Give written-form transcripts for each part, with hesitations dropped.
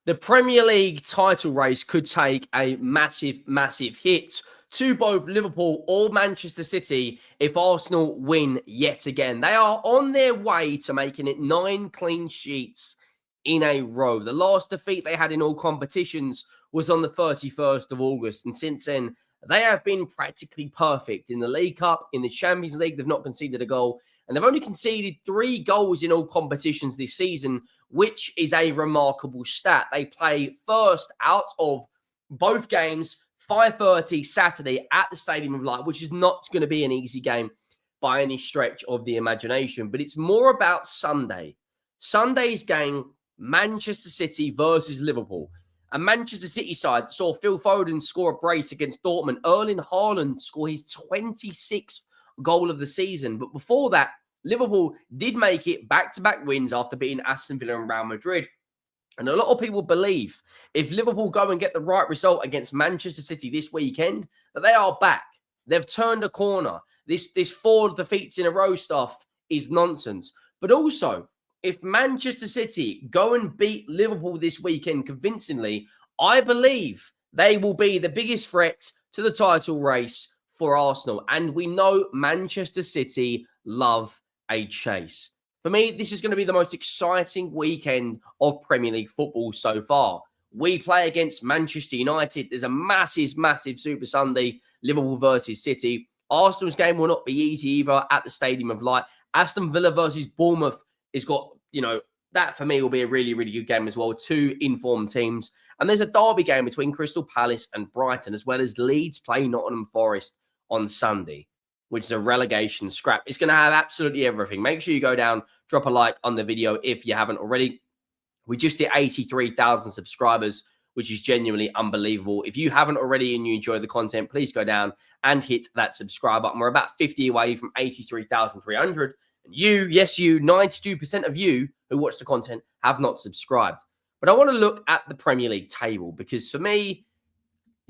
The Premier League title race could take a massive, massive hit to both Liverpool or Manchester City if Arsenal win yet again. They are on their way to making it 9 clean sheets in a row. The last defeat they had in all competitions was on the 31st of August. And since then, they have been practically perfect in the League Cup, in the Champions League. They've not conceded a goal. And they've only conceded 3 goals in all competitions this season, which is a remarkable stat. They play first out of both games, 5:30 Saturday at the Stadium of Light, which is not going to be an easy game by any stretch of the imagination. But it's more about Sunday. Sunday's game, Manchester City versus Liverpool. A Manchester City side saw Phil Foden score a brace against Dortmund. Erling Haaland score his 26th goal of the season. But before that, Liverpool did make it back-to-back wins after beating Aston Villa and Real Madrid. And a lot of people believe if Liverpool go and get the right result against Manchester City this weekend, that they are back. They've turned a corner. This 4 defeats in a row stuff is nonsense. But also, if Manchester City go and beat Liverpool this weekend convincingly, I believe they will be the biggest threat to the title race for Arsenal. And we know Manchester City love a chase. For me, this is going to be the most exciting weekend of Premier League football so far. We play against Manchester United. There's a massive, massive Super Sunday, Liverpool versus City. Arsenal's game will not be easy either at the Stadium of Light. Aston Villa versus Bournemouth has got, that for me will be a really, really good game as well. 2 informed teams. And there's a derby game between Crystal Palace and Brighton, as well as Leeds play Nottingham Forest on Sunday, which is a relegation scrap. It's going to have absolutely everything. Make sure you go down, drop a like on the video if you haven't already. We just hit 83,000 subscribers, which is genuinely unbelievable. If you haven't already and you enjoy the content, please go down and hit that subscribe button. We're about 50 away from 83,300. And you, yes, you, 92% of you who watch the content have not subscribed. But I want to look at the Premier League table because for me,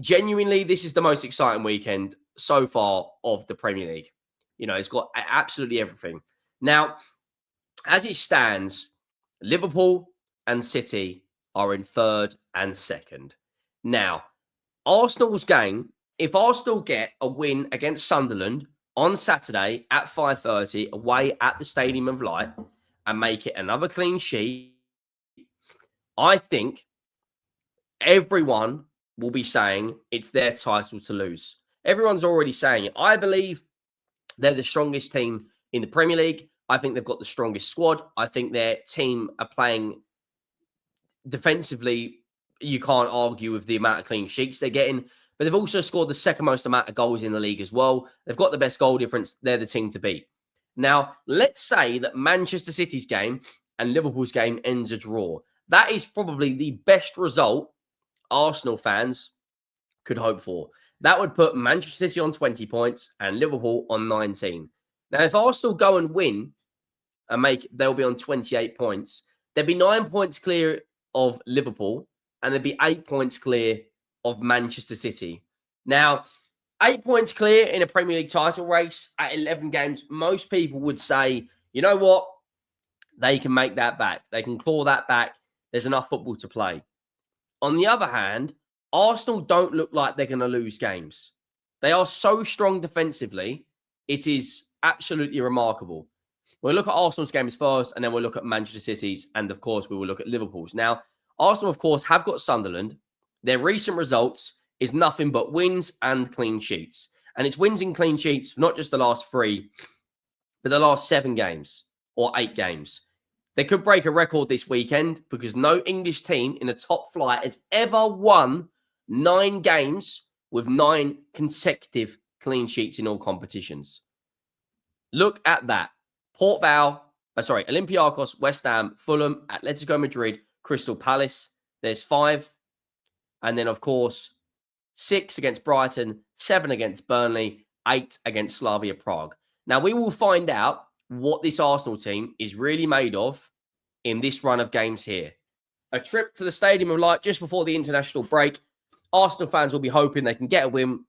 genuinely, this is the most exciting weekend so far of the Premier League. It's got absolutely everything. Now, as it stands, Liverpool and City are in 3rd and 2nd. Now, Arsenal's game, if Arsenal get a win against Sunderland on Saturday at 5:30 away at the Stadium of Light and make it another clean sheet, I think everyone will be saying it's their title to lose. Everyone's already saying it. I believe they're the strongest team in the Premier League. I think they've got the strongest squad. I think their team are playing defensively. You can't argue with the amount of clean sheets they're getting, but they've also scored the second most amount of goals in the league as well. They've got the best goal difference. They're the team to beat. Now, let's say that Manchester City's game and Liverpool's game ends a draw. That is probably the best result Arsenal fans could hope for. That would put Manchester City on 20 points and Liverpool on 19. Now, if Arsenal go and win and they'll be on 28 points. There'd be 9 points clear of Liverpool and there'd be 8 points clear of Manchester City. Now, 8 points clear in a Premier League title race at 11 games, most people would say, you know what? They can make that back. They can claw that back. There's enough football to play. On the other hand, Arsenal don't look like they're going to lose games. They are so strong defensively. It is absolutely remarkable. We'll look at Arsenal's games first, and then we'll look at Manchester City's, and of course, we will look at Liverpool's. Now, Arsenal, of course, have got Sunderland. Their recent results is nothing but wins and clean sheets. And it's wins and clean sheets for not just the last 3, but the last 7 games or 8 games. They could break a record this weekend because no English team in the top flight has ever won 9 games with 9 consecutive clean sheets in all competitions. Look at that. Olympiacos, West Ham, Fulham, Atletico Madrid, Crystal Palace. There's 5. And then, of course, 6 against Brighton, 7 against Burnley, 8 against Slavia Prague. Now, we will find out what this Arsenal team is really made of in this run of games here. A trip to the Stadium of Light just before the international break. Arsenal fans will be hoping they can get a win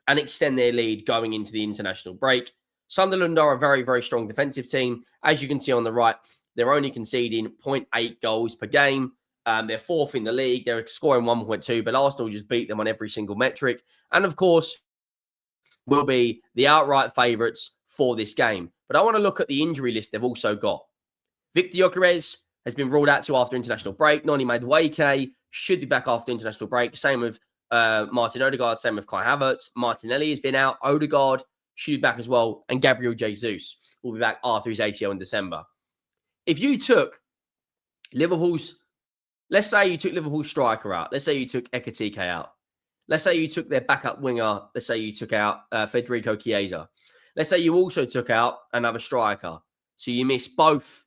and extend their lead going into the international break. Sunderland are a very, very strong defensive team. As you can see on the right, they're only conceding 0.8 goals per game. They're fourth in the league. They're scoring 1.2, but Arsenal just beat them on every single metric. And of course, will be the outright favourites for this game. But I want to look at the injury list they've also got. Victor Gyökeres has been ruled out after international break. Noni Madueke should be back after international break. Same with Martin Odegaard. Same with Kai Havertz. Martinelli has been out. Odegaard should be back as well. And Gabriel Jesus will be back after his ACL in December. If you took let's say you took Liverpool's striker out. Let's say you took Ekitike out. Let's say you took their backup winger. Let's say you took out Federico Chiesa. Let's say you also took out another striker. So you missed both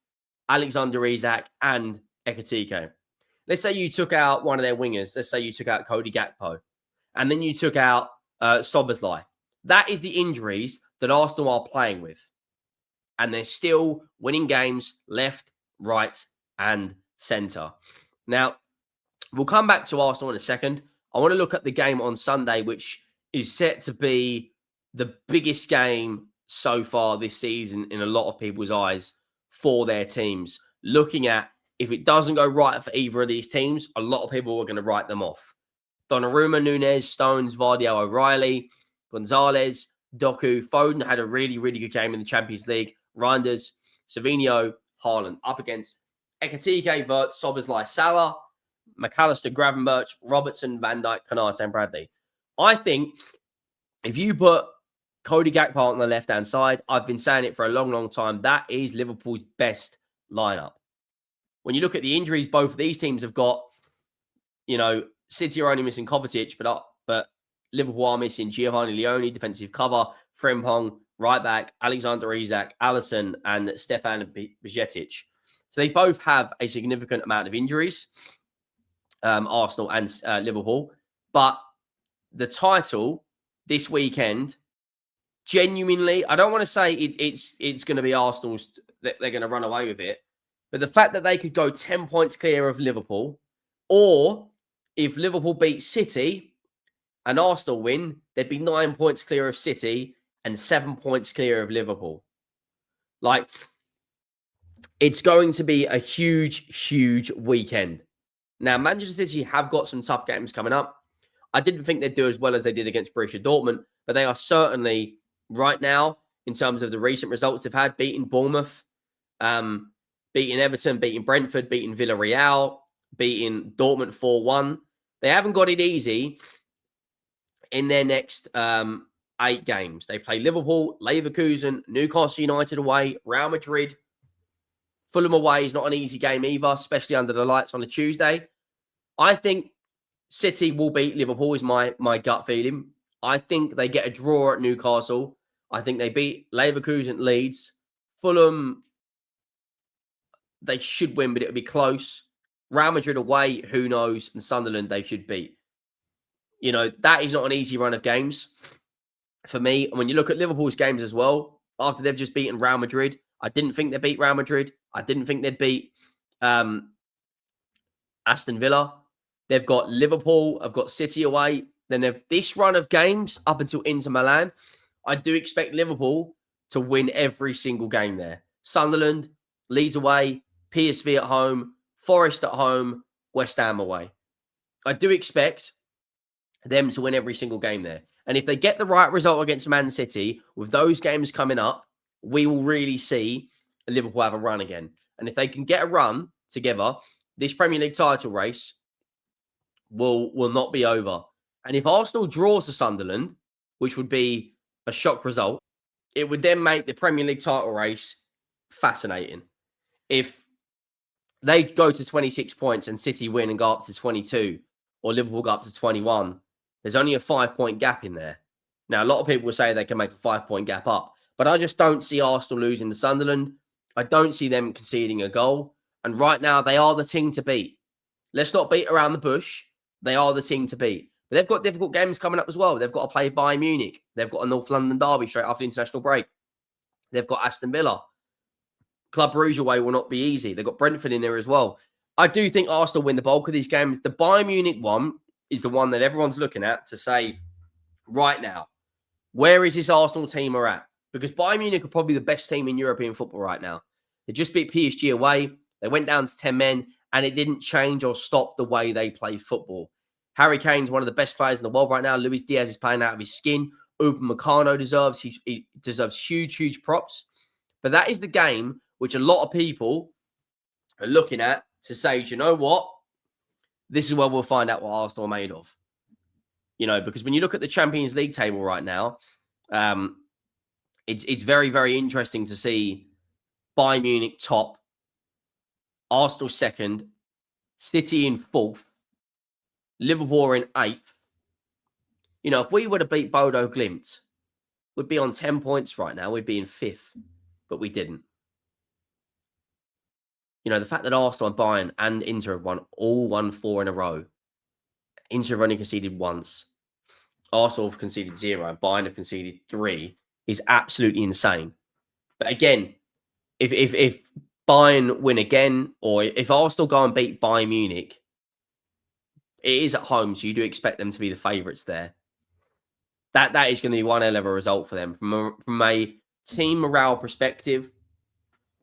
Alexander Isak and Ekitike. Let's say you took out one of their wingers. Let's say you took out Cody Gakpo. And then you took out Szoboszlai. That is the injuries that Arsenal are playing with. And they're still winning games left, right, and centre. Now, we'll come back to Arsenal in a second. I want to look at the game on Sunday, which is set to be the biggest game so far this season in a lot of people's eyes for their teams. Looking at if it doesn't go right for either of these teams, a lot of people are going to write them off. Donnarumma, Nunez, Stones, Vardy, O'Reilly, Gonzalez, Doku, Foden had a really, really good game in the Champions League. Reinders, Savinho, Haaland up against Ekitike, Wirtz, Szoboszlai, Salah, McAllister, Gravenberch, Robertson, Van Dijk, Konate, and Bradley. I think if you put Cody Gakpo on the left-hand side, I've been saying it for a long, long time, that is Liverpool's best lineup. When you look at the injuries both of these teams have got, City are only missing Kovacic, but Liverpool are missing Giovanni Leone, defensive cover, Frimpong, right back, Alexander Isak, Alisson, and Stefan Bajcetic. So they both have a significant amount of injuries, Arsenal and Liverpool. But the title this weekend, genuinely, I don't want to say it's going to be Arsenal's, that they're going to run away with it. But the fact that they could go 10 points clear of Liverpool, or if Liverpool beat City and Arsenal win, they'd be 9 points clear of City and 7 points clear of Liverpool. It's going to be a huge, huge weekend. Now, Manchester City have got some tough games coming up. I didn't think they'd do as well as they did against Borussia Dortmund, but they are certainly, right now, in terms of the recent results they've had, beating Bournemouth, beating Everton, beating Brentford, beating Villarreal, beating Dortmund 4-1. They haven't got it easy in their next 8 games. They play Liverpool, Leverkusen, Newcastle United away, Real Madrid. Fulham away is not an easy game either, especially under the lights on a Tuesday. I think City will beat Liverpool is my gut feeling. I think they get a draw at Newcastle. I think they beat Leverkusen, Leeds. Fulham, they should win, but it'll be close. Real Madrid away, who knows? And Sunderland, they should beat. That is not an easy run of games for me. And when you look at Liverpool's games as well, after they've just beaten Real Madrid, I didn't think they'd beat Real Madrid. I didn't think they'd beat Aston Villa. They've got Liverpool. I've got City away. Then they've this run of games up until Inter Milan. I do expect Liverpool to win every single game there. Sunderland, Leeds away, PSV at home, Forest at home, West Ham away. I do expect them to win every single game there. And if they get the right result against Man City, with those games coming up, we will really see Liverpool have a run again. And if they can get a run together, this Premier League title race will not be over. And if Arsenal draws to Sunderland, which would be a shock result, it would then make the Premier League title race fascinating. If they go to 26 points and City win and go up to 22, or Liverpool go up to 21, there's only a 5-point gap in there. Now, a lot of people will say they can make a 5-point gap up, but I just don't see Arsenal losing to Sunderland. I don't see them conceding a goal. And right now, they are the team to beat. Let's not beat around the bush. They are the team to beat. But they've got difficult games coming up as well. They've got to play Bayern Munich. They've got a North London derby straight after the international break. They've got Aston Villa. Club Brugge away will not be easy. They've got Brentford in there as well. I do think Arsenal win the bulk of these games. The Bayern Munich one is the one that everyone's looking at to say, right now, where is this Arsenal team are at? Because Bayern Munich are probably the best team in European football right now. They just beat PSG away. They went down to 10 men and it didn't change or stop the way they play football. Harry Kane's one of the best players in the world right now. Luis Diaz is playing out of his skin. Upamecano he deserves huge props. But that is the game which a lot of people are looking at to say, you know what? This is where we'll find out what Arsenal are made of. Because when you look at the Champions League table right now, it's very interesting to see Bayern Munich top, Arsenal second, City in fourth, Liverpool in eighth. If we were to beat Bodo Glimt, we'd be on 10 points right now. We'd be in fifth, but we didn't. The fact that Arsenal and Bayern and Inter have won 4 in a row. Inter have only conceded once. Arsenal have conceded 0 and Bayern have conceded 3 is absolutely insane. But again, if Bayern win again, or if Arsenal go and beat Bayern Munich, it is at home, so you do expect them to be the favourites there. That is going to be one hell of a result for them from a team morale perspective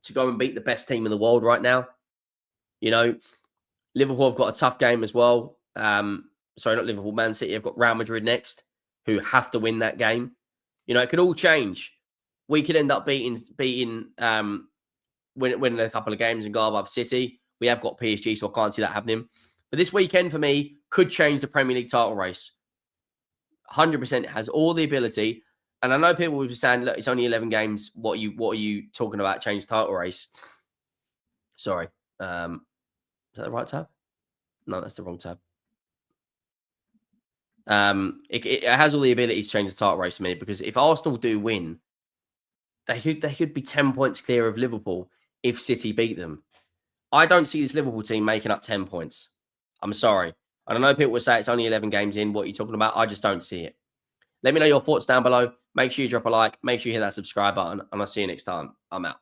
to go and beat the best team in the world right now. Liverpool have got a tough game as well. Sorry, not Liverpool, Man City have got Real Madrid next, who have to win that game. It could all change. We could end up winning a couple of games and go above City. We have got PSG, so I can't see that happening. But this weekend for me could change the Premier League title race. 100% has all the ability. And I know people will be saying, look, it's only 11 games. What are you talking about? Change the title race. Sorry. Is that the right tab? No, that's the wrong tab. It has all the ability to change the title race for me, because if Arsenal do win, they could be 10 points clear of Liverpool if City beat them. I don't see this Liverpool team making up 10 points. I'm sorry. And I know people will say it's only 11 games in. What are you talking about? I just don't see it. Let me know your thoughts down below. Make sure you drop a like. Make sure you hit that subscribe button. And I'll see you next time. I'm out.